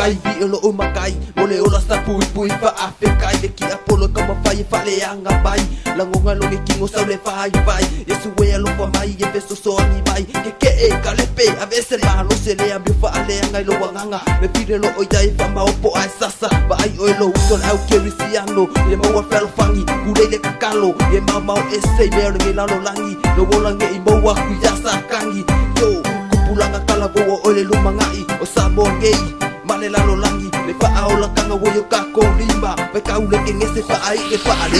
mai vi lo o makai ole ola sta pui pui fa afekai de ki apolo kama fai fa le anga bai langonga lo ke kingo sa le fai fai yesu we alofa mai e vesto so ani mai ke e kalepe a veces malo se le ambio fa le anga lo wanganga me pide lo oitai fa ma opo ai sasa ba ai o lo uton au kerisiano ye mo felo fangi kule le kakalo ye mau ese me le lalo langi lo wola nge i mo wa ku ya sakangi yo kupulanga kala bo o le lumangai o Samoan gay male lalo langi le fa aola kanga wo yo ka ko limba pe ka ule ke ngese fa ai ke fa ale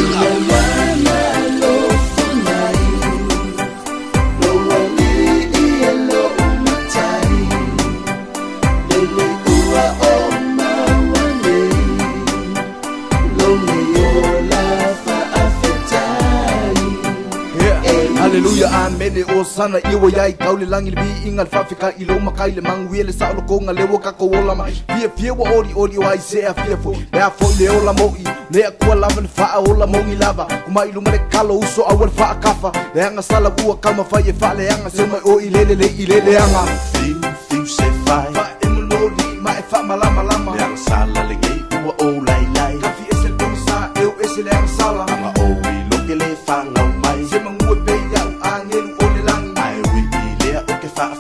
Hallelujah, amen. O sana iwa yai kauli langi bi ingal fafika ilo makai le mangu ele sa lo konga lewo ka ko ola mai. Fie wa ori wa ise a fie fo. Le fo le ola mo I le ko lava le fa ola mo I lava. Kuma ilu mare kalo uso awal fa kafa. Le anga sala bua kama fa ye fa le anga sema o ilele anga. Fiu se fai. Fa emulodi ma e fa malama. Le anga sala le gei ua o lai. Kafi esel komisa eu esel anga sala. Anga o I lo ke le fa ngau mai. Sema ngue pe ya angelu ole langi. Ai wi I lea o ke fa